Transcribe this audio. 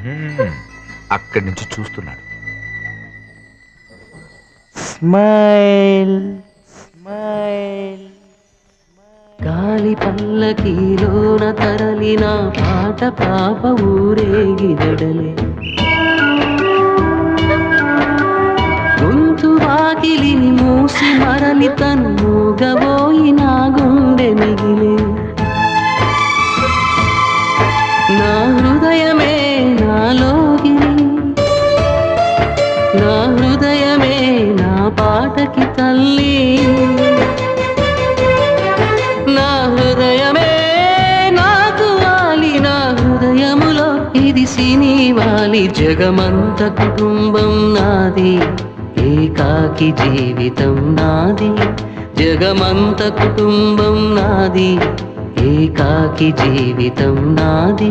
మ్మ్హ్మ్. అక్కడి నుంచి చూస్తున్నాడు. స్మైల్ స్మైల్ గాలి పల్లకీలోన తరలిన పాట పాప ఊరేగిదడలే గొంతు వాకిలిని మూసి మరలి తను మూగబోయిన గుండె మిగిలే నా హృదయమే నాలోగిలి నా హృదయమే నా పాటకి తల్లి నా హృదయమే నాకు వాలి నా హృదయములో ఇది సినివాలి జగమంత కుటుంబం నాది ఏకాకి జీవితం నాది జగమంత కుటుంబం నాది ఏకాకి జీవితం నాది